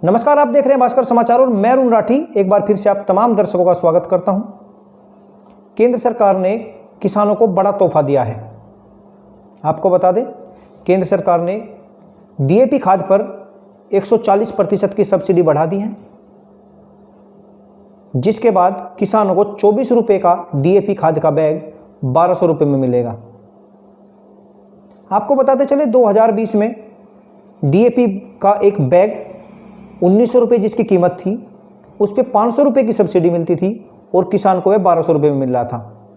नमस्कार, आप देख रहे हैं भास्कर समाचार और मैं अरुण राठी। एक बार फिर से आप तमाम दर्शकों का स्वागत करता हूं। केंद्र सरकार ने किसानों को बड़ा तोहफा दिया है। आपको बता दें, केंद्र सरकार ने डीएपी खाद पर 140% की सब्सिडी बढ़ा दी है, जिसके बाद किसानों को 24 रुपये का डीएपी खाद का बैग 1200 रुपये में मिलेगा। आपको बताते चले 2020 में डीएपी का एक बैग 1900 रुपये जिसकी कीमत थी, उस पर 500 रुपये की सब्सिडी मिलती थी और किसान को वह 1200 रुपये में मिल रहा था।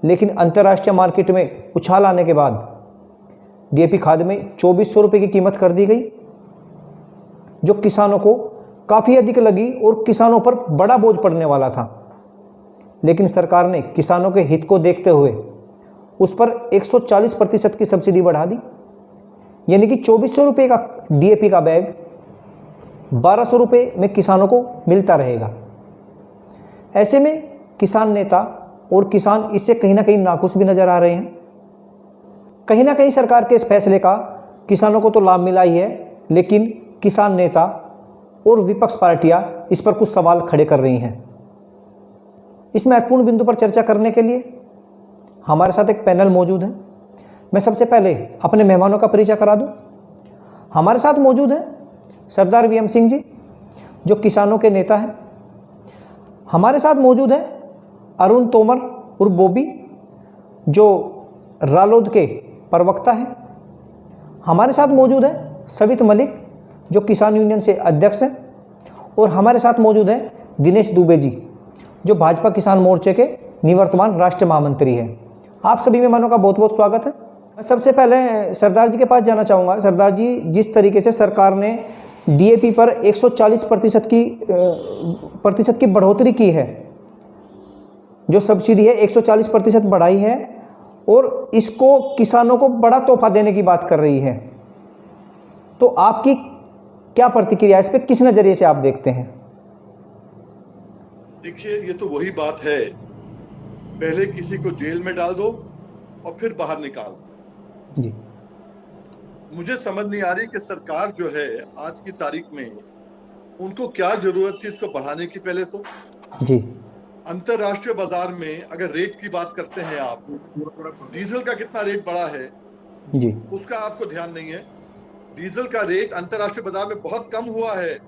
लेकिन अंतर्राष्ट्रीय मार्केट में उछाल आने के बाद डीएपी खाद में 2400 रुपये की कीमत कर दी गई, जो किसानों को काफ़ी अधिक लगी और किसानों पर बड़ा बोझ पड़ने वाला था। लेकिन सरकार ने किसानों के हित को देखते हुए उस पर 140% की सब्सिडी बढ़ा दी, यानी कि 2400 रुपये का डीएपी का बैग 1200 रुपये में किसानों को मिलता रहेगा। ऐसे में किसान नेता और किसान इससे कहीं ना कहीं नाखुश भी नजर आ रहे हैं। कहीं ना कहीं सरकार के इस फैसले का किसानों को तो लाभ मिला ही है, लेकिन किसान नेता और विपक्ष पार्टियां इस पर कुछ सवाल खड़े कर रही हैं। इस महत्वपूर्ण बिंदु पर चर्चा करने के लिए हमारे साथ एक पैनल मौजूद है। मैं सबसे पहले अपने मेहमानों का परिचय करा दूं। हमारे साथ मौजूद है सरदार वीएम सिंह जी, जो किसानों के नेता हैं। हमारे साथ मौजूद है अरुण तोमर और बॉबी, जो रालोद के प्रवक्ता हैं। हमारे साथ मौजूद है सवित मलिक, जो किसान यूनियन से अध्यक्ष हैं। और हमारे साथ मौजूद है दिनेश दुबे जी, जो भाजपा किसान मोर्चे के निवर्तमान राष्ट्रीय महामंत्री हैं। आप सभी मेहमानों का बहुत बहुत स्वागत है। मैं सबसे पहले सरदार जी के पास जाना चाहूँगा। सरदार जी, जिस तरीके से सरकार ने डीएपी पर 140% की बढ़ोतरी की है, जो सब्सिडी है 140% बढ़ाई है और इसको किसानों को बड़ा तोहफा देने की बात कर रही है, तो आपकी क्या प्रतिक्रिया, इस पर किस नज़रिए से आप देखते हैं? देखिए, ये तो वही बात है, पहले किसी को जेल में डाल दो और फिर बाहर निकाल दो। जी, मुझे समझ नहीं आ रही कि सरकार जो है आज की तारीख में उनको क्या जरूरत थी इसको बढ़ाने की। पहले तो जी, अंतरराष्ट्रीय बाजार में अगर रेट की बात करते हैं आप, डीजल का कितना रेट बढ़ा है जी, उसका आपको ध्यान नहीं है। डीजल का रेट अंतरराष्ट्रीय बाजार में बहुत कम हुआ है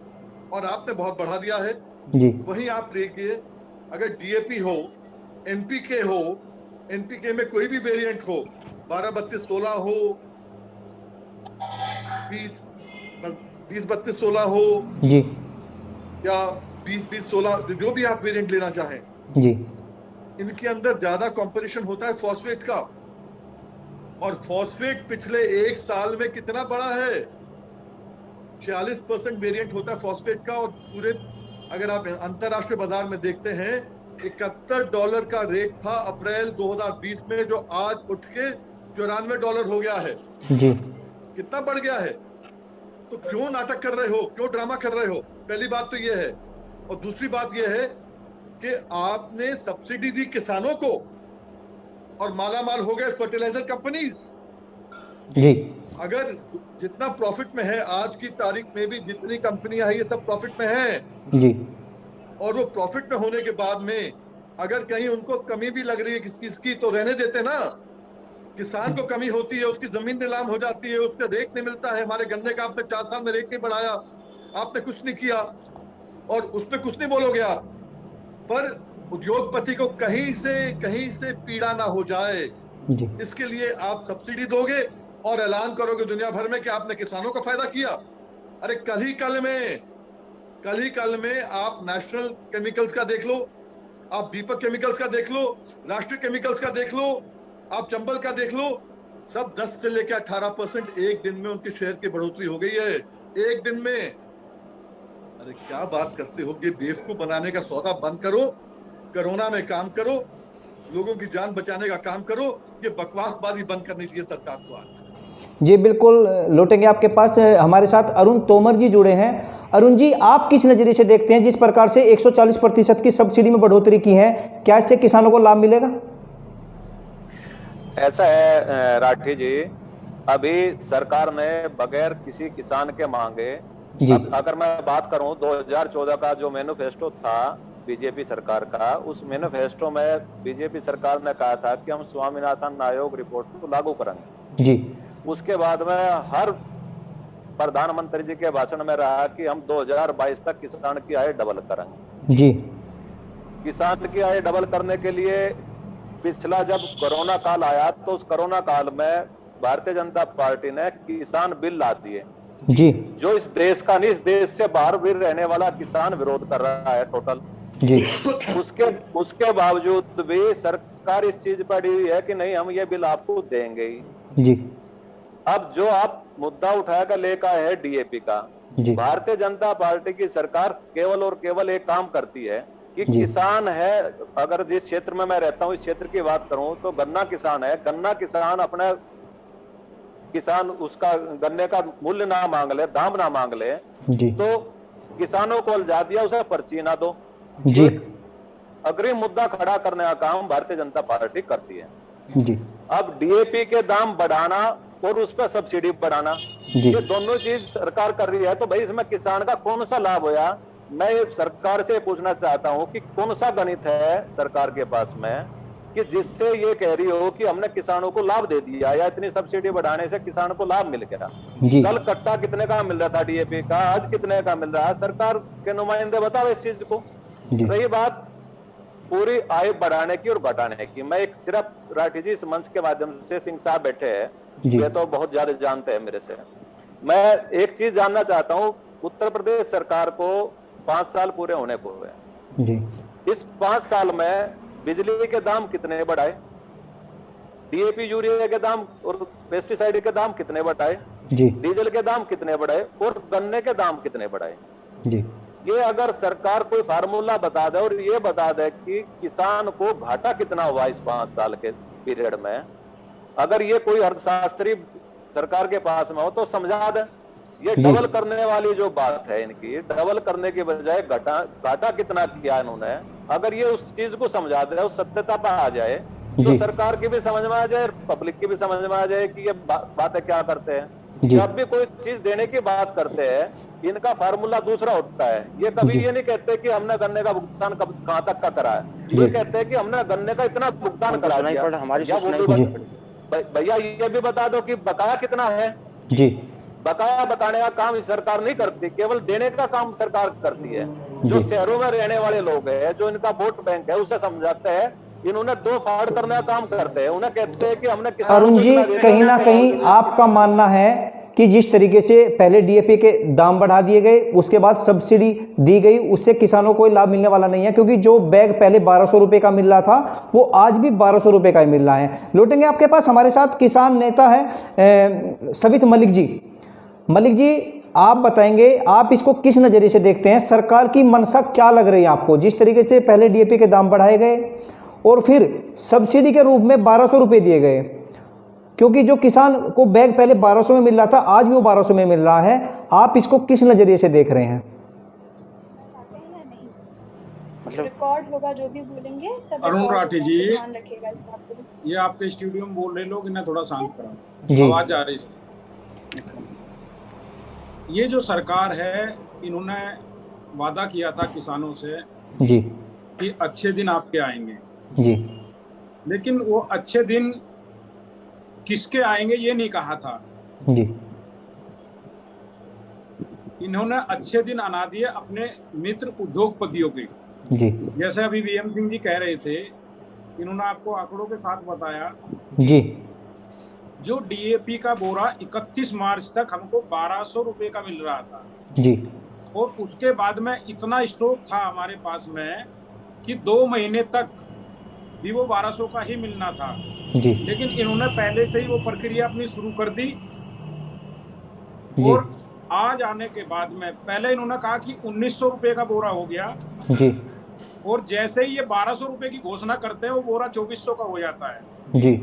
और आपने बहुत बढ़ा दिया है। जी, वहीं आप देखिए, अगर डीएपी हो, एनपीके हो, एनपीके में कोई भी वेरिएंट हो, 12-32-16 हो, 20-32-16 हो, जी, या 20-20-16, जो भी आप वेरिएंट लेना चाहें, जी, इनके अंदर ज्यादा कंपटीशन होता है फॉस्फेट का। और फॉस्फेट पिछले एक साल में कितना बढ़ा है, 46% वेरिएंट होता है फॉस्फेट का। और पूरे अगर आप अंतरराष्ट्रीय बाजार में देखते हैं, $71 का रेट था अप्रैल 2020 में, जो आज उठ के $94 हो गया है। जी, कितना बढ़ गया है। तो क्यों नाटक कर रहे हो, क्यों ड्रामा कर रहे हो? पहली बात तो ये है। और दूसरी बात ये है कि आपने सब्सिडी दी किसानों को और मालामाल हो गए फर्टिलाइजर कंपनीज। जी, अगर जितना प्रॉफिट में है आज की तारीख में भी, जितनी कंपनियां हैं ये सब प्रॉफिट में हैं। जी, और वो प्रॉफिट में होने के बाद में अगर कहीं उनको कमी भी लग रही है किस चीज की, तो रहने देते ना। किसान को कमी होती है, उसकी जमीन नीलाम हो जाती है, उसका रेट नहीं मिलता है। हमारे गन्ने का आपने 4 साल में रेट नहीं बढ़ाया, आपने कुछ नहीं किया और उसमें कुछ नहीं बोलोगे आप। पर उद्योगपति को कहीं से पीड़ा ना हो जाए, जी, इसके लिए आप सब्सिडी दोगे और ऐलान करोगे दुनिया भर में कि आपने किसानों को फायदा किया। अरे कल ही कल में आप नेशनल केमिकल्स का देख लो, आप दीपक केमिकल्स का देख लो, राष्ट्रीय केमिकल्स का देख लो, आप चंबल का देख लो, सब 10 से लेकर 18% एक दिन में उनके शेयर की बढ़ोतरी हो गई है, एक दिन में। अरे क्या बात करते हो, ये बेवकूफ बनाने का सौदा बंद करो, कोरोना में काम करो, लोगों की जान बचाने का काम करो। ये बकवासबाजी बंद करनी चाहिए सरकार को आज। जी, बिल्कुल लौटेंगे आपके पास। हमारे साथ अरुण तोमर जी जुड़े हैं। अरुण जी, आप किस नज़रिए से देखते हैं, जिस प्रकार से 140% की सब्सिडी में बढ़ोतरी की है, क्या इससे किसानों को लाभ मिलेगा? ऐसा है राठी जी, अभी सरकार ने बगैर किसी किसान के मांगे जी अगर मैं बात करूं 2014 का जो मैनिफेस्टो था बीजेपी सरकार का, उस मैनिफेस्टो में बीजेपी सरकार ने कहा था कि हम स्वामीनाथन आयोग रिपोर्ट को लागू करेंगे। जी उसके बाद में हर प्रधानमंत्री जी के भाषण में रहा कि हम 2022 तक किसान की आय डबल करेंगे। जी किसान की आय डबल करने के लिए पिछला जब कोरोना काल आया तो उस कोरोना काल में भारतीय जनता पार्टी ने किसान बिल ला दिए, जी जो इस देश का नहीं, इस देश से बाहर भी रहने वाला किसान विरोध कर रहा है टोटल। जी उसके बावजूद भी सरकार इस चीज पर अड़ी हुई है कि नहीं, हम ये बिल आपको देंगे ही। जी अब जो आप मुद्दा उठाकर लेकर है डीएपी का, जी भारतीय जनता पार्टी की सरकार केवल और केवल एक काम करती है कि जी। किसान है, अगर जिस क्षेत्र में मैं रहता हूं इस क्षेत्र की बात करूं तो गन्ना किसान है, गन्ना किसान अपने किसान उसका गन्ने का मूल्य ना मांग ले, दाम ना मांग ले, जी तो किसानों को उलझा दिया, उसे पर्ची ना दो। जी अग्रिम मुद्दा खड़ा करने का काम भारतीय जनता पार्टी करती है। जी अब डीएपी के दाम बढ़ाना और उस पर सब्सिडी बढ़ाना, जी। ये दोनों चीज सरकार कर रही है, तो भाई इसमें किसान का कौन सा लाभ होया? मैं सरकार से पूछना चाहता हूं कि कौन सा गणित है सरकार के पास में कि जिससे ये कह रही हो कि हमने किसानों को लाभ दे दिया या इतनी सब्सिडी बढ़ाने से किसान को लाभ मिल गया। जी कल कट्टा कितने का मिल रहा था डीएपी का, आज कितने का मिल रहा है? सरकार के नुमाइंदे बताओ इस चीज को। जी रही बात पूरी आय बढ़ाने की और घटाने की, मैं एक सिर्फ राठी जी इस मंच के माध्यम से, सिंह साहब बैठे हैं, जी। ये तो बहुत ज्यादा जानते हैं मेरे से। मैं एक चीज जानना चाहता हूं, उत्तर प्रदेश सरकार को 5 साल पूरे होने को हुए, जी इस 5 साल में बिजली के दाम कितने बढ़ाए, डीएपी यूरिया के दाम और पेस्टिसाइड के दाम कितने बढ़ाए, जी डीजल के दाम कितने बढ़ाए और गन्ने के दाम कितने बढ़ाए? जी ये अगर सरकार कोई फार्मूला बता दे और ये बता दे कि किसान को घाटा कितना हुआ इस 5 साल के पीरियड में, अगर ये कोई अर्थशास्त्री सरकार के पास में हो तो समझा दे। ये जी। डबल करने वाली जो बात है इनकी, डबल करने की बजाय घाटा कितना किया इन्होंने, अगर ये उस चीज को समझा दे, उस सत्यता पर आ जाए, तो जी। सरकार की भी समझ में आ जाए, पब्लिक की भी समझ में आ जाए कि ये बातें क्या करते हैं। जी। जब भी कोई चीज देने की बात करते हैं, इनका फार्मूला दूसरा होता है। ये कभी जी। ये नहीं कहते कि हमने गन्ने का भुगतान कहां तक का करा है, जी। ये कहते हैं कि हमने गन्ने का इतना भुगतान करा दिया। या वो भी जी। भैया ये भी बता दो कि बकाया कितना है। जी बकाया बताने का काम इस सरकार नहीं करती, केवल देने का काम सरकार करती है। जो जी। शहरों में रहने वाले लोग हैं, जो इनका वोट बैंक है, उसे समझाते हैं। इन्होंने 2 फाड़ करने का काम करते हैं, उन्हें कहते हैं कि हमने अरुण जी, कहीं ना कहीं आपका मानना है कि जिस तरीके से पहले डीएपी के दाम बढ़ा दिए गए, उसके बाद सब्सिडी दी गई, उससे किसानों को लाभ मिलने वाला नहीं है, क्योंकि जो बैग पहले 1200 रुपये का मिल रहा था वो आज भी 1200 रुपये का ही मिल रहा है। लौटेंगे आपके पास, हमारे साथ किसान नेता है सवित मलिक जी। मलिक जी, आप बताएंगे आप इसको किस नज़रिए से देखते हैं, सरकार की मंशा क्या लग रही है आपको? जिस तरीके से पहले डीएपी के दाम बढ़ाए गए और फिर सब्सिडी के रूप में 1200 रुपये दिए गए, क्योंकि जो किसान को बैग पहले 1200 में मिल रहा था आज भी वो 1200 में मिल रहा है, आप इसको किस नज़रिए से देख रहे हैं? मतलब रिकॉर्ड होगा जो भी बोलेंगे सब। अरुण राठी जी, ध्यान रखिएगा इस बात को। ये आपके स्टूडियो में बोल रहे लोग, इन्हें थोड़ा शांत कराओ, जी। आवाज आ रही है। ये जो सरकार है, इन्होंने वादा किया था किसानों से जी कि अच्छे दिन आपके आएंगे, जी लेकिन वो अच्छे दिन किसके आएंगे ये नहीं कहा था। जी इन्होंने अच्छे दिन आना दिए अपने मित्र उद्योगपतियों के। जी जैसे अभी वीएम सिंह जी कह रहे थे, इन्होंने आपको आंकड़ों के साथ बताया, जी जो डीएपी का बोरा 31 मार्च तक हमको 1200 रुपये का मिल रहा था जी, और उसके बाद में इतना स्टॉक था हमारे पास में कि 2 महीने तक भी वो 1200 का ही मिलना था। जी लेकिन इन्होंने पहले से ही वो प्रक्रिया अपनी शुरू कर दी। जी और आज आने के बाद में पहले इन्होंने कहा कि 1900 रुपये का बोरा हो गया, जी और जैसे ही ये 1200 रुपये की घोषणा करते हैं वो बोरा 2400 का हो जाता है। जी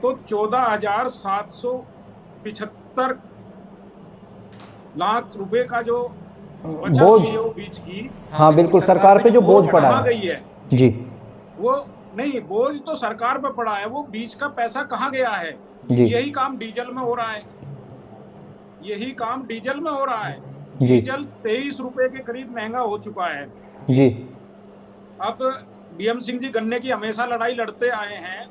तो 14,775 लाख रुपए का जो बचा बोझ, हुई है वो बीच की, हाँ बिल्कुल, सरकार पे जो बोझ पड़ा कहाँ है। गई है? जी वो नहीं, बोझ तो सरकार पे पड़ा है, वो बीच का पैसा कहाँ गया है? जी यही काम डीजल में हो रहा है, यही काम डीजल में हो रहा है। जी डीजल 23 रुपए के करीब महंगा हो चुका है। जी अब बीएम सिंह जी गन्ने की हमेशा लड़ाई लड़ते आए हैं।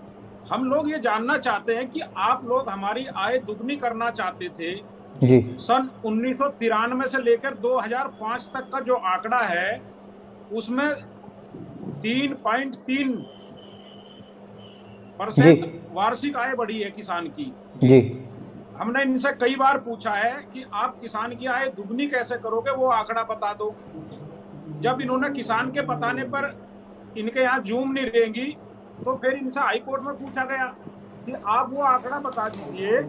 हम लोग ये जानना चाहते हैं कि आप लोग हमारी आय दुगनी करना चाहते थे। जी सन 1993 से लेकर 2005 तक का जो आंकड़ा है उसमें 3.3% वार्षिक आय बढ़ी है किसान की। जी हमने इनसे कई बार पूछा है कि आप किसान की आय दुगनी कैसे करोगे, वो आंकड़ा बता दो। जब इन्होंने किसान के बताने पर इनके यहाँ जूम नहीं रहेंगी तो फिर इनसे हाई कोर्ट में पूछा गया कि आप वो आंकड़ा बता दीजिए।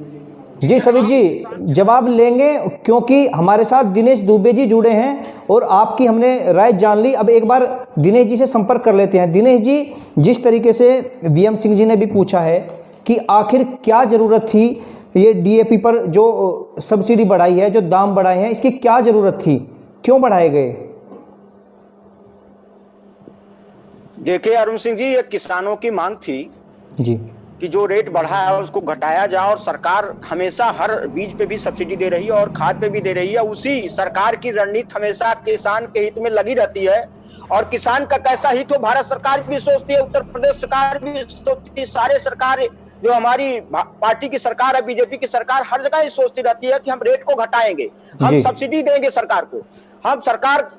जी सवित जी जवाब लेंगे, क्योंकि हमारे साथ दिनेश दुबे जी जुड़े हैं और आपकी हमने राय जान ली। अब एक बार दिनेश जी से संपर्क कर लेते हैं। दिनेश जी, जिस तरीके से बीएम सिंह जी ने भी पूछा है कि आखिर क्या ज़रूरत थी ये डीएपी पर जो सब्सिडी बढ़ाई है, जो दाम बढ़ाए हैं, इसकी क्या ज़रूरत थी, क्यों बढ़ाए गए? देखिए अरुण सिंह जी, ये किसानों की मांग थी जी कि जो रेट बढ़ा है उसको घटाया जाए, और सरकार हमेशा हर बीज पे भी सब्सिडी दे रही है और खाद पे भी दे रही है। उसी सरकार की रणनीति हमेशा किसान के हित में लगी रहती है, और किसान का कैसा हित हो भारत सरकार भी सोचती है, उत्तर प्रदेश सरकार भी सोचती है, सारे सरकार जो हमारी पार्टी की सरकार है, बीजेपी की सरकार, हर जगह ये सोचती रहती है कि हम रेट को घटाएंगे, हम सब्सिडी देंगे सरकार को, हम सरकार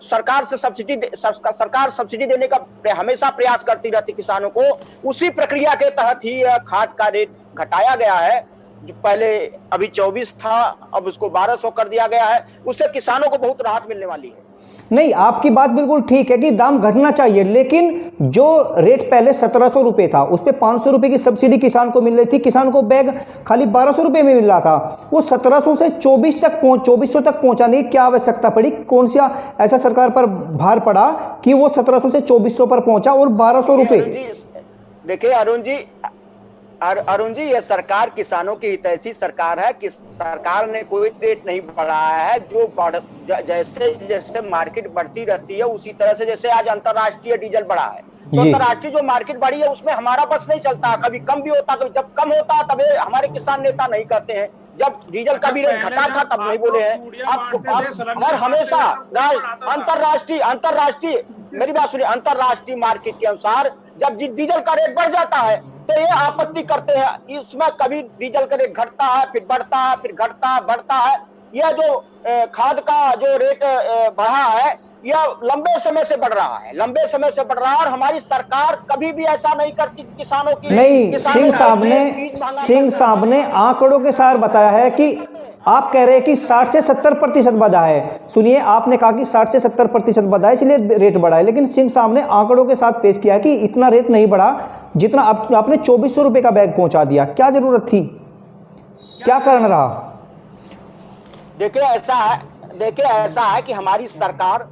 से सरकार सब्सिडी देने का हमेशा प्रयास करती रहती किसानों को। उसी प्रक्रिया के तहत ही खाद का रेट घटाया गया है, जो पहले अभी 24 था, अब उसको 1200 कर दिया गया है। उससे किसानों को बहुत राहत मिलने वाली है। नहीं, आपकी बात बिल्कुल ठीक है कि दाम घटना चाहिए, लेकिन जो रेट पहले 1700 रुपये था उस पर 500 रुपये की सब्सिडी किसान को मिल रही थी, किसान को बैग खाली 1200 रुपये में मिल रहा था। वो 1700 से 2400 तक पहुंचाने की क्या आवश्यकता पड़ी? कौन सा ऐसा सरकार पर भार पड़ा कि वो 1700 से 2400 पर पहुंचा और 1200 रुपये? देखिए अरुण जी, ये सरकार किसानों की हितैषी सरकार है कि सरकार ने कोई रेट नहीं बढ़ाया है। जो जैसे जैसे मार्केट बढ़ती रहती है उसी तरह से, जैसे आज अंतरराष्ट्रीय डीजल बढ़ा है तो अंतरराष्ट्रीय जो मार्केट बढ़ी है उसमें हमारा बस नहीं चलता, कभी कम भी होता, कभी जब कम होता तब हमारे किसान नेता नहीं कहते हैं। जब डीजल का भी रेट घटा था तब नहीं बोले हैं। आप हर हमेशा अंतरराष्ट्रीय मेरी बात सुनिए, अंतरराष्ट्रीय मार्केट के अनुसार जब डीजल का रेट बढ़ जाता है तो ये आपत्ति करते हैं। इसमें कभी डीजल का रेट घटता है, फिर बढ़ता है, फिर घटता है, बढ़ता है। यह जो खाद का जो रेट बढ़ा है यह लंबे समय से बढ़ रहा है, और हमारी सरकार कभी भी ऐसा नहीं करती किसानों की। नहीं, सिंह साहब ने आंकड़ों के साथ बताया है कि आप कह रहे हैं कि 60 से 70% बढ़ा है। सुनिए, आपने कहा कि 60 से 70% बढ़ा है इसलिए रेट बढ़ा है, लेकिन सिंह साहब ने आंकड़ों के साथ पेश किया कि इतना रेट नहीं बढ़ा जितना आपने 2400 रुपये का बैग पहुंचा दिया। क्या जरूरत थी, क्या कारण रहा? देखिए ऐसा है कि हमारी सरकार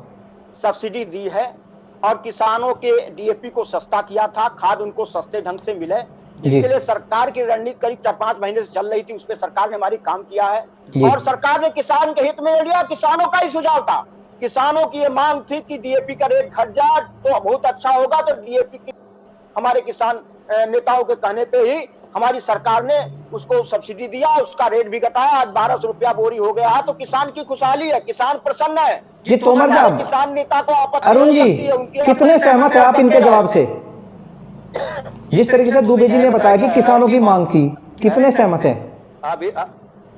सब्सिडी दी है और किसानों के डीएपी को सस्ता किया था, खाद उनको सस्ते ढंग से मिले, जिसके लिए सरकार की रणनीति करीब 4-5 महीने से चल रही थी, उस पर सरकार ने हमारी काम किया है और सरकार ने किसान के हित में लिया। किसानों का ही सुझाव था, किसानों की ये मांग थी कि डीएपी का रेट घट जाए तो बहुत अच्छा होगा, तो डीएपी की हमारे किसान नेताओं के कहने पे ही हमारी सरकार ने उसको सब्सिडी दिया, उसका रेट भी घटाया, आज 1200 रुपया बोरी हो गया है। तो किसान की खुशहाली है, किसान प्रसन्न है। जी तोमर साहब, किसान नेता को अरुण जी कितने सहमत है आप इनके जवाब से? जिस तरीके से दुबे जी ने बताया कि किसानों की मांग थी, कितने सहमत है?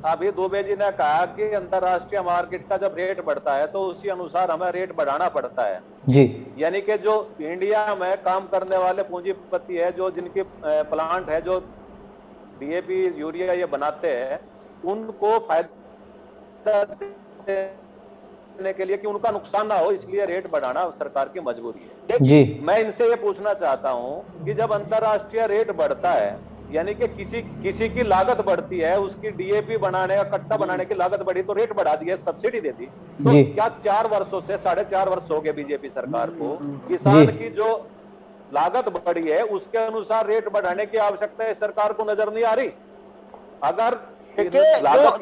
अभी दुबे जी ने कहा कि अंतरराष्ट्रीय मार्केट का जब रेट बढ़ता है तो उसी अनुसार हमें रेट बढ़ाना पड़ता है जी। यानी कि जो इंडिया में काम करने वाले पूंजीपति है, जो जिनके प्लांट है, जो डीएपी यूरिया ये बनाते हैं, उनको फायदा देने के लिए कि उनका नुकसान ना हो, इसलिए रेट बढ़ाना सरकार की मजबूरी है जी। मैं इनसे ये पूछना चाहता हूं कि जब अंतरराष्ट्रीय रेट बढ़ता है, यानी कि किसी की लागत बढ़ती है, उसकी डीएपी बनाने का कट्टा बनाने की लागत बढ़ी तो रेट बढ़ा दी है, सब्सिडी दे दी, तो क्या 4 वर्षों से 4.5 वर्ष हो गए बीजेपी सरकार को, किसान की जो लागत बढ़ी है उसके अनुसार रेट बढ़ाने की आवश्यकता है सरकार को नजर नहीं आ रही? अगर लागत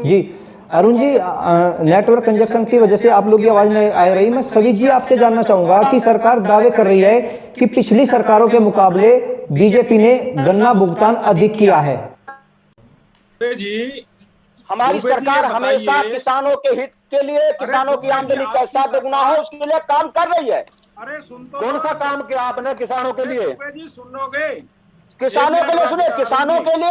जी अरुण जी, नेटवर्क कंजक्शन की वजह से आप लोग की आवाज नहीं आ रही। मैं सवित जी आपसे जानना चाहूंगा कि सरकार दावे कर रही है कि पिछली सरकारों के मुकाबले बीजेपी ने गन्ना भुगतान अधिक किया है। जी हमारी सरकार हमेशा किसानों के हित के लिए, किसानों की आमदनी कैसा दोगुना हो उसके लिए काम कर रही है। अरे सुन तो, कौन सा काम किया आपने किसानों के लिए? जी सुनोगे, किसानों के लिए सुने, किसानों के लिए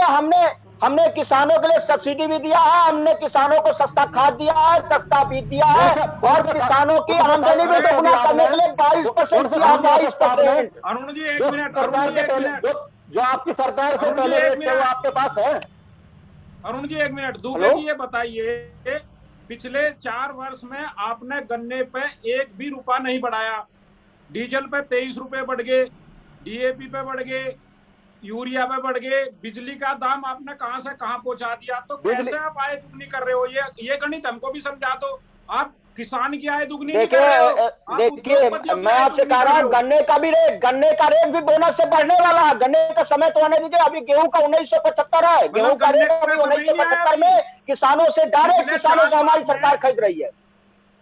हमने किसानों के लिए सब्सिडी भी दिया है, हमने किसानों को सस्ता खाद दिया है, सस्ता बीज दिया है, और किसानों की आमदनी भी दोगुना करने के लिए 22% किया, 22%। अरुण जी एक मिनट, जो आपकी सरकार से पहले रेट थे वो आपके पास है? अरुण जी एक मिनट, दुबे जी ये बताइए, पिछले 4 वर्ष में आपने गन्ने पे 1 भी रुपया नहीं बढ़ाया, डीजल पे 23 रुपए बढ़ गए, डीएपी पे बढ़ गए, यूरिया पे बढ़ गए, बिजली का दाम आपने कहां से कहां पहुंचा दिया। तो कैसे आप आय दुगनी कर रहे हो? ये गणित हमको भी समझा दो। आप किसान की आय दुगनी नहीं कर रहे हो। देखिए मैं आपसे कह रहा हूँ, गन्ने का रेट भी बोनस से बढ़ने वाला है। गन्ने का समय तो आने दीजिए, अभी गेहूं का 1975 है, गेहूं का रेट अभी 1975 में किसानों से डायरेक्ट किसानों से हमारी सरकार खरीद रही है।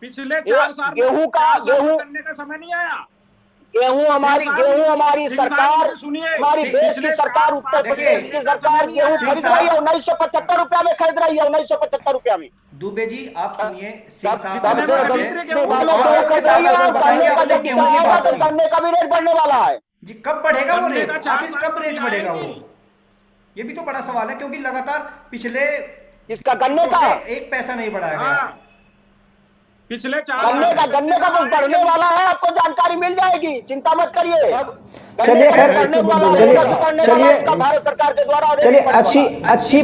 पिछले 4 साल गेहूं करने का समय नहीं आया। गेहूं हमारी सरकार, हमारी देश की सरकार, उत्तर प्रदेश की सरकार गेहूं खरीद रही है 1975 रुपया में खरीद रही है, 1975 रुपया में। दुबे जी आप सुनिए, सिंह साहब गन्ने का भी रेट बढ़ने वाला है जी। कब बढ़ेगा वो रेट? आखिर कब रेट बढ़ेगा वो? ये भी तो बड़ा सवाल है, क्योंकि लगातार पिछले इसका गन्ने का 1 पैसा नहीं बढ़ाया गया। पिछले 4 गन्ने का कुछ बढ़ने वाला है, आपको जानकारी मिल जाएगी, चिंता मत करिए। चलिए भारत सरकार के द्वारा चलिए अच्छी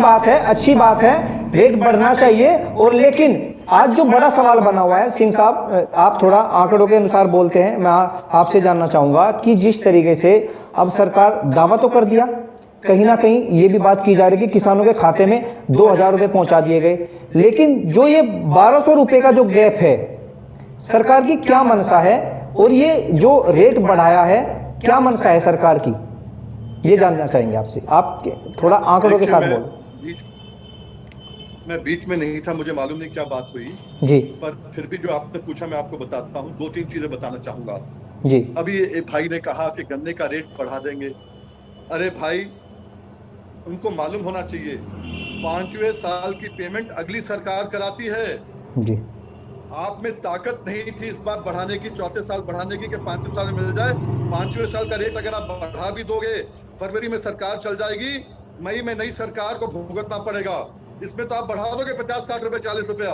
बात है, रेट बढ़ना चाहिए। और लेकिन आज जो बड़ा सवाल बना हुआ है, सिंह साहब आप थोड़ा आंकड़ों के अनुसार बोलते हैं, मैं आपसे जानना चाहूंगा कि जिस तरीके से अब सरकार दावा तो कर दिया, कहीं ना कहीं ये भी बात की जा रही है कि किसानों के खाते में 2000 रुपए पहुंचा दिए गए, लेकिन जो ये 1200 रुपए का जो गैप है, सरकार की क्या मनसा है? और ये जो रेट बढ़ाया है, क्या मनसा है सरकार की? ये जानना चाहेंगे आपसे। आप थोड़ा आंकड़ों के साथ बोलो। मैं बीच में नहीं था, मुझे मालूम नहीं क्या बात हुई जी, पर फिर भी जो आपने पूछा मैं आपको बताता हूँ। 2-3 चीजें बताना चाहूंगा जी। अभी एक भाई ने कहा कि गन्ने का रेट बढ़ा देंगे। अरे भाई, उनको मालूम होना चाहिए 5वें साल की पेमेंट अगली सरकार कराती है जी। आप में ताकत नहीं थी इस बार बढ़ाने की, 4थे साल बढ़ाने की कि 5वें साल में मिल जाए। 5वें साल का रेट अगर आप बढ़ा भी दोगे, फरवरी में सरकार चल जाएगी, मई में नई सरकार को भुगतना पड़ेगा। इसमें तो आप बढ़ा दोगे 50-60 रुपए, 40 रुपया,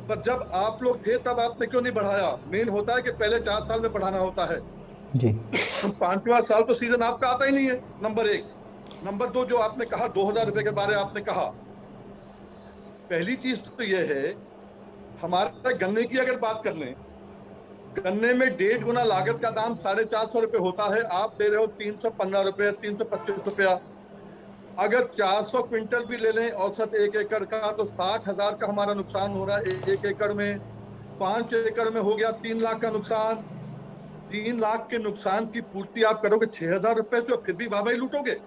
पर जब आप लोग थे तब आपने क्यों नहीं बढ़ाया? मेन होता है कि पहले 4 साल में बढ़ाना होता है जी। 5वां साल तो सीजन आपका आता ही नहीं है, नंबर 1। नंबर 2, जो आपने कहा 2000 रुपए के बारे आपने कहा, पहली चीज तो यह है, हमारे गन्ने की अगर बात कर लें, गन्ने में 1.5 गुना लागत का दाम 450 रुपए होता है, आप दे रहे हो 315 रुपए, 325 रुपया। अगर 400 क्विंटल भी ले लें औसत 1 एकड़ का, तो 60,000 का हमारा नुकसान हो रहा है 1 एकड़ में। 5 एकड़ में हो गया 3 लाख का नुकसान। 3 लाख के नुकसान की पूर्ति आप करोगे 6,000 रुपए से, फिर भी वाह लूटोगे।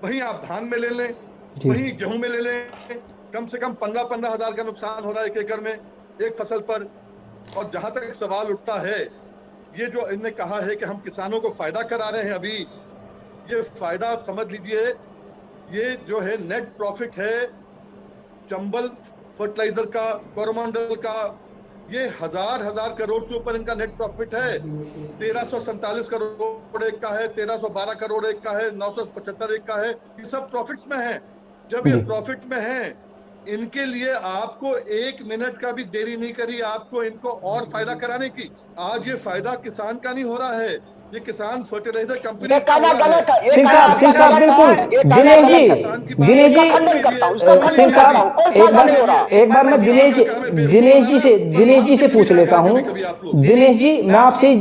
वहीं आप धान में ले लें, वहीं गेहूं में ले लें, कम से कम 15-15 हजार का नुकसान हो रहा है 1 एकड़ में, एक फसल पर। और जहां तक सवाल उठता है, ये जो इन्होंने कहा है कि हम किसानों को फायदा करा रहे हैं, अभी ये फायदा आप समझ लीजिए, ये जो है नेट प्रॉफिट है चंबल फर्टिलाइजर का, कोरोमंडल का, ये हजार करोड़ से ऊपर इनका नेट प्रॉफिट है। 1347 करोड़ एक का है, 1312 करोड़ एक का है, 975 एक का है, ये सब प्रॉफिट में है। जब ये प्रॉफिट में है, इनके लिए आपको 1 मिनट का भी देरी नहीं करी आपको इनको और फायदा कराने की। आज ये फायदा किसान का नहीं हो रहा है, ये किसान फर्टिलाइजर कंपनी का हो रहा है। सिंह साहब बिल्कुल, दिनेश जी सिंह साहब, एक बार मैं दिनेश जी से पूछ लेता हूँ। दिनेश जी आपसे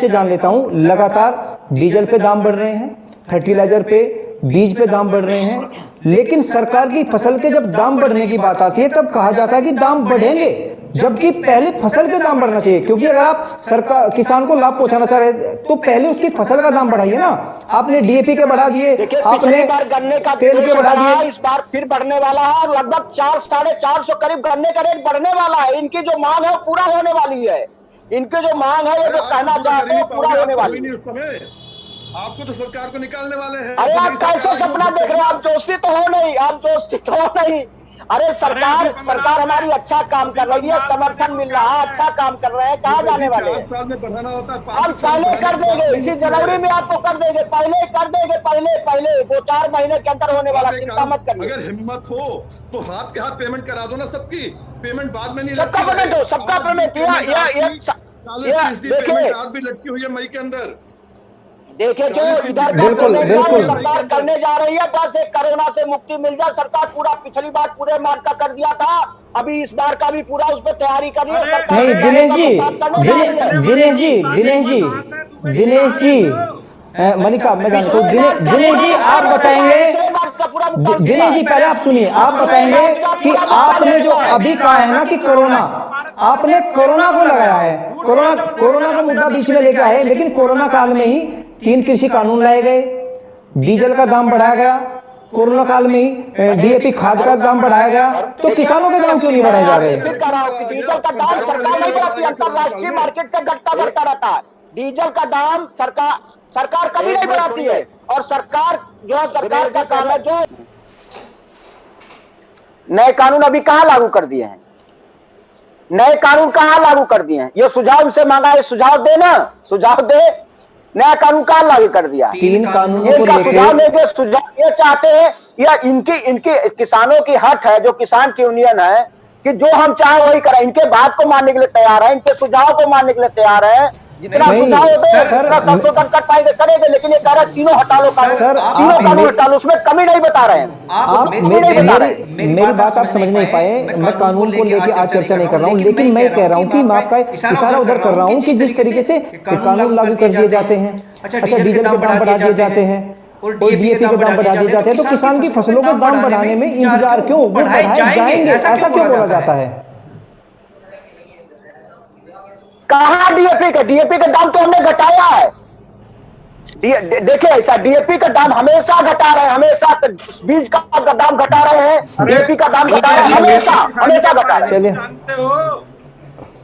जान लेता हूँ, लगातार डीजल पे दाम बढ़ रहे हैं, फर्टिलाइजर पे, बीज पे दाम बढ़ रहे हैं, लेकिन सरकार की फसल के जब दाम बढ़ने की बात आती है तब कहा जाता है कि दाम बढ़ेंगे, जबकि पहले फसल के दाम बढ़ना चाहिए, क्योंकि अगर आप सरकार किसान को लाभ पहुंचाना चाह रहे तो पहले उसकी फसल का दाम बढ़ाइए ना। आपने डीएपी के बढ़ा दिए, आपने बार गन्ने का तेल के बढ़ा दिए, इस बार फिर बढ़ने वाला है। लगभग 400-450 करीब गन्ने का रेट बढ़ने वाला है। इनकी जो मांग है वो पूरा होने वाली है। इनकी जो मांग है, ये जो कहना चाहते हैं, पूरा होने वाली है। आपको तो सरकार को निकालने वाले हैं। अरे आप कैसे सपना देख रहे हैं? आप जोशी तो हो नहीं, आप जोशी तो हो नहीं। अरे सरकार हमारी अच्छा काम कर रही है, समर्थन मिल रहा है, अच्छा काम कर रहे हैं, कहाँ जाने वाले हैं? 5 साल में बढ़ाना होता है, हम पहले कर देंगे, इसी जनवरी में आपको कर देंगे, पहले कर देंगे, पहले 2-4 महीने के अंदर होने वाला, चिंता मत करिए। अगर हिम्मत हो तो हाथ के हाथ पेमेंट करा दो ना सबकी। पेमेंट बाद में नहीं, सबका पेमेंट हो, सबका पेमेंट। देखिए आप भी लटकी हुई है मई के अंदर। देखिए जो इधर बिल्कुल, बिल्कुल। सरकार करने जा रही है, बस एक कोरोना से मुक्ति मिल जाए। सरकार पूरा पिछली बार पूरे मार्च का कर दिया था, अभी इस बार का भी पूरा उस पर तैयारी कर रही है सरकार। नहीं दिनेश जी, मलिक साहब मैं जानता हूँ। दिनेश जी आप बताएंगे, दिनेश जी पहले आप सुनिए, आप बताएंगे कि आपने जो अभी कहा है ना कि कोरोना, आपने कोरोना को लगाया है, कोरोना का मुद्दा बीच में लेकर आए, लेकिन कोरोना काल में ही 3 कृषि कानून लाए गए, डीजल का दाम बढ़ाया गया, कोरोना काल में ही डीएपी खाद का दाम बढ़ाया गया, तो किसानों के दाम क्यों नहीं बढ़ाए जा रहे? डीजल का दाम सरकार नहीं बढ़ाती, अंतरराष्ट्रीय मार्केट से घटता बढ़ता रहता है। डीजल का दाम सरकार कभी नहीं बढ़ाती है। और सरकार जो है, सरकार का काम है, जो नए कानून अभी कहां लागू कर दिए हैं, नए कानून कहां लागू कर दिए हैं? ये सुझाव से मांगा है, सुझाव दे ना, सुझाव दे। नया कानून कहां लागू कर दिया? 3 कानूनों को लेके सुझाव ये चाहते हैं, या इनकी किसानों की हट है, जो किसान की यूनियन है, कि जो हम चाहे वही करें। इनके बात को मानने के लिए तैयार है, इनके सुझाव को मानने के लिए तैयार है। जितना सुझाव होते हैं संशोधन कर पाएंगे करेंगे, लेकिन ये कह रहे तीनों हटा लो कानून, तीनों कानून हटा लो, उसमें कमी नहीं बता रहे हैं। आप मेरी बात आप समझ नहीं पाए। मैं कानून को लेकर आज चर्चा नहीं कर रहा हूँ, लेकिन मैं कह रहा हूँ कि मैं आपका इशारा उधर कर रहा हूँ कि जिस तरीके से कानून लागू कर दिए जाते हैं, अच्छा डीजल के दाम बढ़ा दिए जाते हैं और डीएपी के दाम बढ़ा दिए जाते हैं, तो किसान की फसलों का दाम बढ़ाने में इंतजार क्यों? बढ़ाए जाएंगे ऐसा क्यों बोला जाता है? कहा डीएपी का दाम तो हमने घटाया है। देखिए ऐसा, डीएपी का दाम हमेशा घटा रहे हैं, हमेशा बीज का दाम घटा रहे हैं, डीएपी का दाम घटा रहे हैं, हमेशा घटा रहे हैं। जानते हो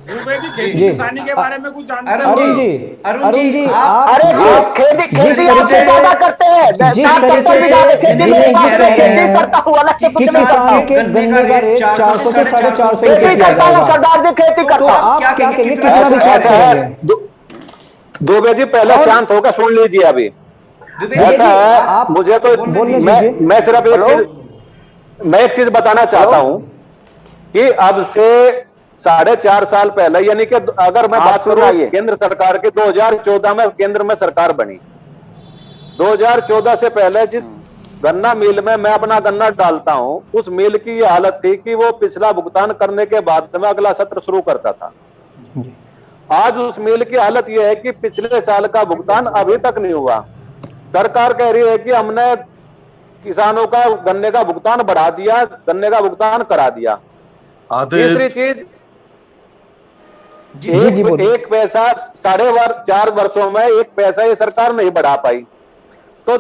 खेती किसानी के बारे में कुछ जानते हो? अरुण जी अरे खेती आपसे ज्यादा करते हैं, किस किसान के गन्ने का रेट 400 से 450 रुपए किया जाएगा? सरदार जी खेती करता है, आप क्या कहेंगे, कितना विश्वास करेंगे? दुबे जी पहले शांत होकर सुन लीजिए। अभी ऐसा है, आप मुझे तो मैं सिर्फ एक चीज बताना चाहता हूं कि अब से 4.5 साल पहले, यानी कि अगर मैं बात करूं केंद्र सरकार के, 2014 में केंद्र में सरकार बनी। 2014 से पहले जिस गन्ना मिल में मैं अपना गन्ना डालता हूं, उस मिल की ये हालत थी कि वो पिछला भुगतान करने के बाद में अगला सत्र शुरू करता था। आज उस मिल की हालत यह है कि पिछले साल का भुगतान अभी तक नहीं हुआ। सरकार कह रही है कि हमने किसानों का गन्ने का भुगतान बढ़ा दिया, गन्ने का भुगतान करा दिया। तीसरी चीज, एक पैसा 4.5 वर्षों में 1 पैसा ये सरकार नहीं बढ़ा पाई। तो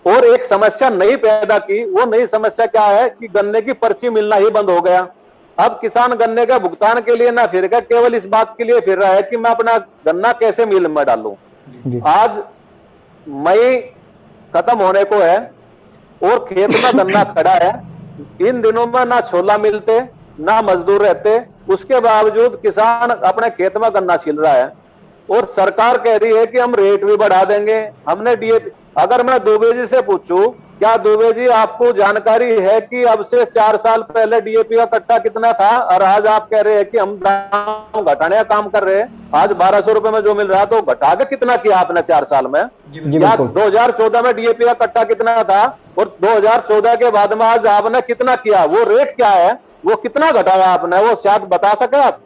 और एक समस्या नई पैदा की, वो नई समस्या क्या है कि गन्ने की पर्ची मिलना ही बंद हो गया। अब किसान गन्ने का भुगतान के लिए ना फिर केवल इस बात के लिए फिर रहा है कि मैं अपना गन्ना कैसे मिल में डालूं। आज मई खत्म होने को है और खेत में गन्ना खड़ा है। इन दिनों में ना छोला मिलते, ना मजदूर रहते, उसके बावजूद किसान अपने खेत में गन्ना छिल रहा है और सरकार कह रही है कि हम रेट भी बढ़ा देंगे, हमने डीएपी। अगर मैं दुबे जी से पूछूं, क्या दुबे जी आपको जानकारी है कि अब से 4 साल पहले डीएपी का कट्टा कितना था और आज आप कह रहे हैं कि हम दाम घटाने का काम कर रहे हैं? आज 1200 रुपए में जो मिल रहा है तो घटा के कितना किया आपने 4 साल में? 2014 में डीएपी का कट्टा कितना था और 2014 के बाद में आज आपने कितना किया? वो रेट क्या है, वो कितना घटाया आपने, वो शायद बता सके आप?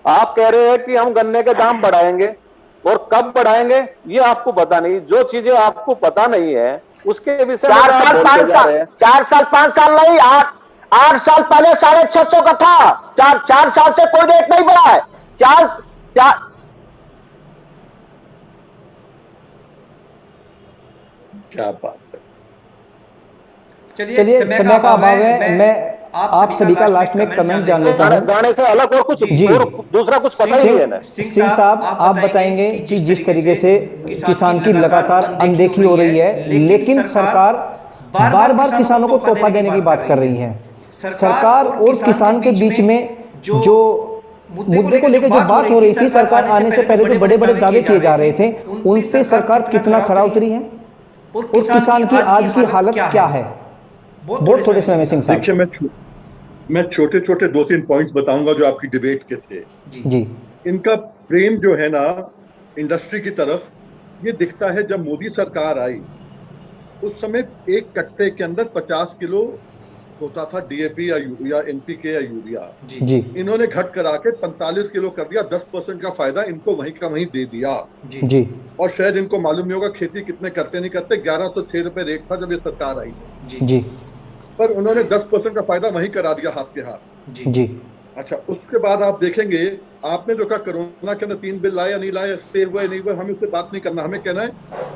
आप कह रहे हैं कि हम गन्ने के दाम बढ़ाएंगे और कब बढ़ाएंगे ये आपको पता नहीं। जो चीजें आपको पता नहीं है उसके विषय में 4 साल 5 साल नहीं, 8 साल पहले 650 का था। 4 साल से कोई रेट नहीं बढ़ा है। क्या बात है। चलिए, समय का अभाव है, मैं आप सभी का लास्ट में कमेंट जान लेता हूँ। गाने से अलग और कुछ जी, दूसरा कुछ पता ही नहीं है ना। सिंह साहब, आप बताएंगे कि जिस तरीके से किसान की लगातार अनदेखी हो रही है, लेकिन सरकार बार बार किसानों को तोहफा देने की बात कर रही है। सरकार और किसान के बीच में जो मुद्दे को लेकर जो बात हो रही थी, सरकार आने से पहले जो बड़े बड़े दावे किए जा रहे थे, उन पे सरकार कितना खरा उतरी है और किसान की आज की हालत क्या है? बहुत थोड़े समय में सिंह साहब। देखिए, मैं छोटे छोटे 2-3 पॉइंट्स बताऊंगा जो आपकी डिबेट के थे। जी, इनका प्रेम जो है ना इंडस्ट्री की तरफ, ये दिखता है जब मोदी सरकार आई उस समय एक कट्टे के अंदर 50 किलो होता था डीएपी या एनपीके या यूरिया। जी, इन्होंने घट करा के 45 किलो कर दिया। 10% का फायदा इनको वहीं का वहीं दे दिया। जी, और शायद इनको मालूम नहीं होगा खेती कितने करते नहीं करते। 1106 रुपए रेट था जब ये सरकार आई, जी, पर उन्होंने 10% का फायदा वहीं करा दिया हाथ के हाथ। जी। अच्छा, उसके बाद आप देखेंगे, आपने जो कहा कोरोना के अंदर 3 बिल लाए या नहीं लाए, स्टे हुए नहीं हुए, हमें उससे बात नहीं करना। हमें कहना है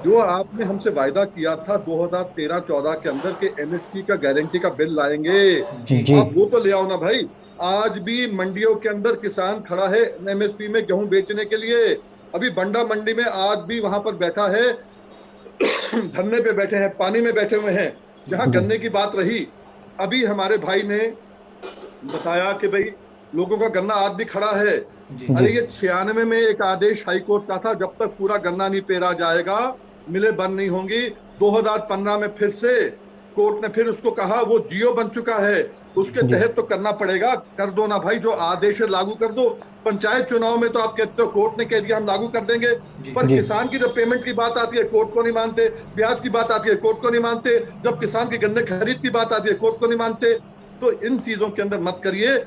जो आपने हमसे वायदा किया था 2013-14 के अंदर के एमएसपी का गारंटी का बिल लाएंगे, जी। आप वो तो ले आओ ना भाई। आज भी मंडियों के अंदर किसान खड़ा है एमएसपी में गेहूं बेचने के लिए। अभी बंडा मंडी में आज भी वहां पर बैठा है, धरने पे बैठे हैं, पानी में बैठे हुए हैं। जहां गन्ने की बात रही, अभी हमारे भाई ने बताया कि भाई लोगों का गन्ना आज भी खड़ा है। अरे ये 96 में एक आदेश हाईकोर्ट का था, जब तक पूरा गन्ना नहीं पेरा जाएगा मिलें बंद नहीं होंगी। 2015 में फिर से कोर्ट ने फिर उसको कहा, वो जियो बन चुका है, उसके तहत तो करना पड़ेगा। कर दो ना भाई, जो आदेश है लागू कर दो। पंचायत चुनाव में तो आप कहते हो कोर्ट ने कह दिया हम लागू कर देंगे, पर किसान की जब पेमेंट की बात आती है कोर्ट को नहीं मानते, ब्याज की बात आती है कोर्ट को नहीं मानते, जब किसान की गन्ने खरीद की बात आती है कोर्ट को नहीं मानते। तो इन चीजों के अंदर मत करिए।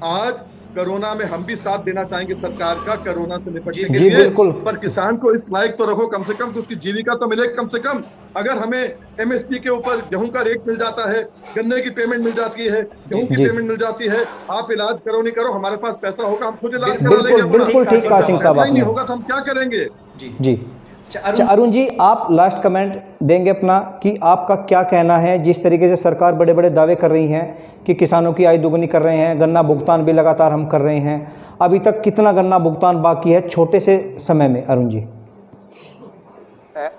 आज कोरोना में हम भी साथ देना चाहेंगे सरकार का, कोरोना से निपटने के लिए, बिल्कुल। पर किसान को इस लायक तो रखो, कम से कम उसकी जीविका तो मिले। कम से कम अगर हमें एमएसपी के ऊपर गेहूं का रेट मिल जाता है, गन्ने की पेमेंट मिल जाती है, गेहूं की पेमेंट मिल जाती है, आप इलाज करो नहीं करो, हमारे पास पैसा होगा, हम खुद इलाज करा लेंगे। बिल्कुल ठीक कहा सिंह साहब आपने। नहीं होगा तो हम क्या करेंगे? जी। अच्छा अरुण जी, आप लास्ट कमेंट देंगे अपना कि आपका क्या कहना है जिस तरीके से सरकार बड़े बड़े दावे कर रही हैं कि किसानों की आय दोगुनी कर रहे हैं, गन्ना भुगतान भी लगातार हम कर रहे हैं, अभी तक कितना गन्ना भुगतान बाकी है छोटे से समय में? अरुण जी,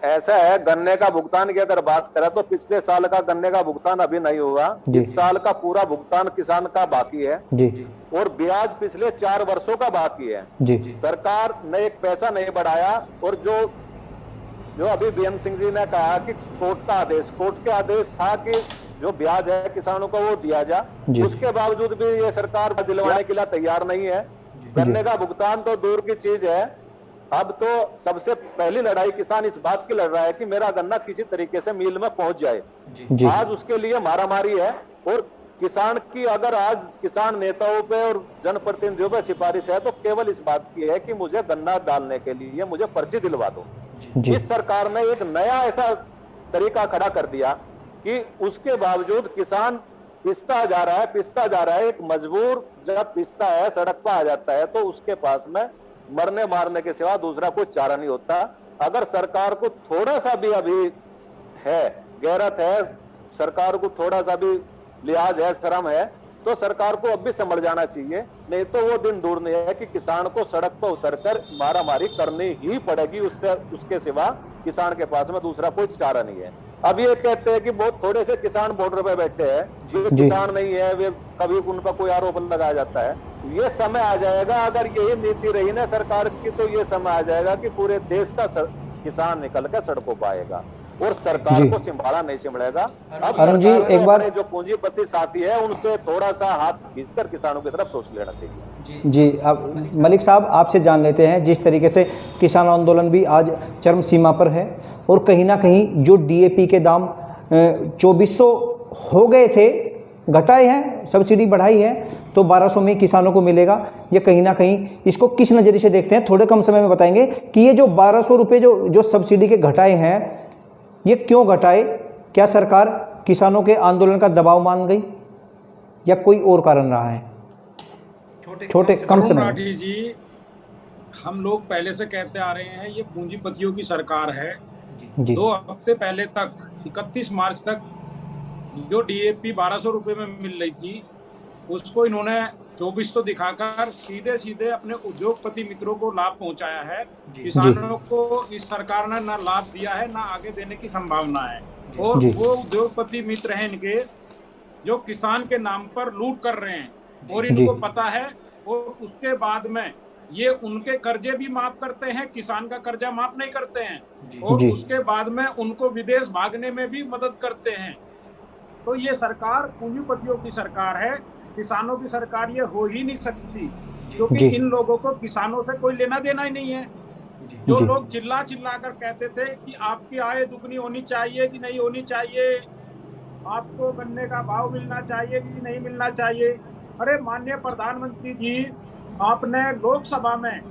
ऐसा है, गन्ने का भुगतान की अगर बात करें तो पिछले साल का गन्ने का भुगतान अभी नहीं हुआ। इस साल का पूरा भुगतान किसान का बाकी है जी, और ब्याज पिछले 4 वर्षों का बाकी है जी। सरकार ने एक पैसा नहीं बढ़ाया। और जो अभी बीएम सिंह जी ने कहा कि कोर्ट के आदेश था कि जो ब्याज है किसानों को वो दिया जा, उसके बावजूद भी ये सरकार दिलवाने के लिए तैयार नहीं है। गन्ने का भुगतान तो दूर की चीज है, अब तो सबसे पहली लड़ाई किसान इस बात की लड़ रहा है कि मेरा गन्ना किसी तरीके से मिल में पहुंच जाए। आज उसके लिए मारामारी है। और किसान की अगर आज किसान नेताओं पे और जनप्रतिनिधियों पे सिफारिश है तो केवल इस बात की है कि मुझे गन्ना डालने के लिए मुझे पर्ची दिलवा दो। इस सरकार ने एक नया ऐसा तरीका खड़ा कर दिया कि उसके बावजूद किसान पिसता जा रहा है। एक मजबूर जब पिसता है, सड़क पर आ जाता है, तो उसके पास में मरने मारने के सिवा दूसरा कोई चारा नहीं होता। अगर सरकार को थोड़ा सा भी अभी है गैरत है, सरकार को थोड़ा सा भी लिहाज है, शर्म है, तो सरकार को अब भी समझ जाना चाहिए। नहीं तो वो दिन दूर नहीं है कि किसान को सड़क पर उतरकर मारामारी करनी ही पड़ेगी। उसके सिवा किसान के पास में दूसरा कोई चारा नहीं है। अब ये कहते हैं कि बहुत थोड़े से किसान बॉर्डर पे बैठे हैं, वे किसान नहीं है, वे कभी उन पर कोई आरोप लगाया जाता है। ये समय आ जाएगा, अगर यही नीति रही ना सरकार की, तो ये समय आ जाएगा कि पूरे देश का किसान निकल कर सड़कों पर आएगा और सरकार को संभाला नहीं संभलेगा। अब अरुण जी, एक बार जो पूंजीपति साथी है उनसे थोड़ा सा हाथ खींचकर किसानों की तरफ सोच लेना चाहिए। जी, अब मलिक साहब आपसे जान लेते हैं, जिस तरीके से किसान आंदोलन भी आज चरम सीमा पर है और कहीं ना कहीं जो डीएपी के दाम 2400 हो गए थे, घटाए हैं, सब्सिडी बढ़ाई है, तो 1200 में किसानों को मिलेगा। ये कहीं ना कहीं इसको किस नज़रिए से देखते हैं? थोड़े कम समय में बताएंगे कि ये जो 1200 रुपये जो सब्सिडी के घटाए हैं, ये क्यों घटाए? क्या सरकार किसानों के आंदोलन का दबाव मान गई? या कोई और कारण रहा है? छोटे कम अरुण समय। राठी जी, हम लोग पहले से कहते आ रहे हैं ये पूंजीपतियों की सरकार है। जी 2 हफ्ते पहले तक 31 मार्च तक जो डीएपी 1200 रुपए में मिल रही थी उसको इन्होंने 2400 दिखाकर सीधे सीधे अपने उद्योगपति मित्रों को लाभ पहुंचाया है। किसानों को इस सरकार ने ना लाभ दिया है ना आगे देने की संभावना है। और वो उद्योगपति मित्र हैं इनके जो किसान के नाम पर लूट कर रहे हैं और इनको पता है। और उसके बाद में ये उनके कर्जे भी माफ करते हैं, किसान का कर्जा माफ नहीं करते हैं। और उसके बाद में उनको विदेश भागने में भी मदद करते हैं। तो ये सरकार पूंजीपतियों की सरकार है, किसानों की सरकार ये हो ही नहीं सकती, क्योंकि इन लोगों को किसानों से कोई लेना देना ही नहीं है। जो लोग चिल्ला चिल्ला कर कहते थे कि आपकी आय दुगनी होनी चाहिए कि नहीं होनी चाहिए, आपको गन्ने का भाव मिलना चाहिए कि नहीं मिलना चाहिए। अरे माननीय प्रधानमंत्री जी, आपने लोकसभा में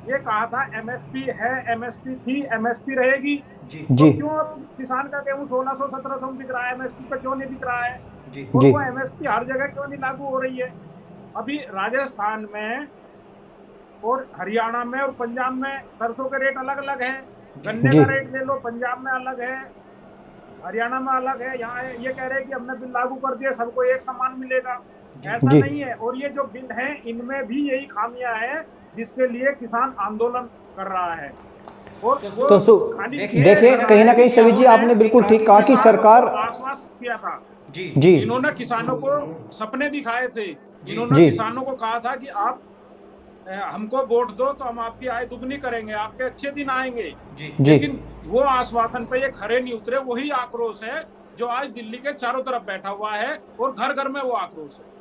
ये कहा था एमएसपी है, एमएसपी थी, एमएसपी रहेगी। तो क्यों अब किसान का गेहूं 1600-1700 बिक रहा है, एमएसपी पे क्यों नहीं बिक रहा है? और वो एमएसपी हर जगह क्यों नहीं लागू हो रही है? अभी राजस्थान में और हरियाणा में और पंजाब में सरसों के रेट अलग अलग हैं। गन्ने का रेट ले लो, पंजाब में अलग है, हरियाणा में अलग है। यहाँ ये कह रहे हैं कि हमने बिल लागू कर दिया, सबको एक समान मिलेगा। ऐसा नहीं है। और ये जो बिल है इनमें भी यही खामियां हैं जिसके लिए किसान आंदोलन कर रहा है। और तो देखिए, कहीं ना कहीं सभी जी आपने बिल्कुल ठीक कहा कि सरकार आश्वस्त किया था। जी इन्होंने किसानों को सपने दिखाए थे, जिन्होंने किसानों को कहा था कि आप हमको वोट दो तो हम आपकी आय दुगनी करेंगे, आपके अच्छे दिन आएंगे। लेकिन वो आश्वासन पे ये खरे नहीं उतरे। वही आक्रोश है जो आज दिल्ली के चारों तरफ बैठा हुआ है और घर घर में वो आक्रोश है।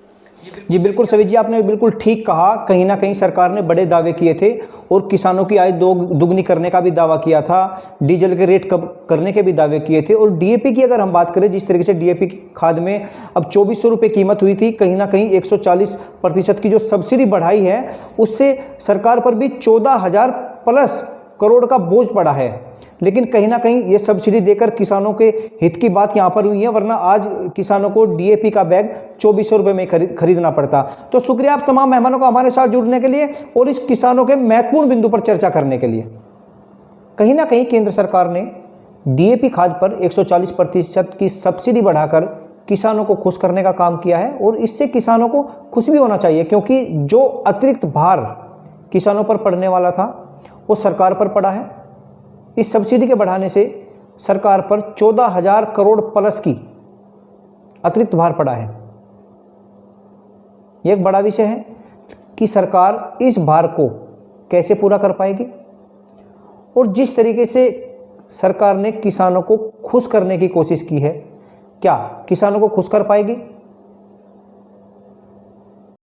जी बिल्कुल सभी जी आपने बिल्कुल ठीक कहा। कहीं ना कहीं सरकार ने बड़े दावे किए थे और किसानों की आय दुगनी करने का भी दावा किया था, डीजल के रेट कम करने के भी दावे किए थे। और डीएपी की अगर हम बात करें, जिस तरीके से डीएपी की खाद में अब 2400 रुपये कीमत हुई थी, कहीं ना कहीं 140% की जो सब्सिडी बढ़ाई है उससे सरकार पर भी 14,000 प्लस करोड़ का बोझ पड़ा है। लेकिन कहीं ना कहीं ये सब्सिडी देकर किसानों के हित की बात यहाँ पर हुई है, वरना आज किसानों को डीएपी का बैग 2400 रुपये में खरीदना पड़ता। तो शुक्रिया आप तमाम मेहमानों का हमारे साथ जुड़ने के लिए और इस किसानों के महत्वपूर्ण बिंदु पर चर्चा करने के लिए। कहीं ना कहीं केंद्र सरकार ने डीएपी खाद पर 140% की सब्सिडी बढ़ाकर किसानों को खुश करने का काम किया है। और इससे किसानों को खुश भी होना चाहिए, क्योंकि जो अतिरिक्त भार किसानों पर पड़ने वाला था वो सरकार पर पड़ा है। इस सब्सिडी के बढ़ाने से सरकार पर 14,000 करोड़ प्लस की अतिरिक्त भार पड़ा है। यह एक बड़ा विषय है कि सरकार इस भार को कैसे पूरा कर पाएगी। और जिस तरीके से सरकार ने किसानों को खुश करने की कोशिश की है, क्या किसानों को खुश कर पाएगी?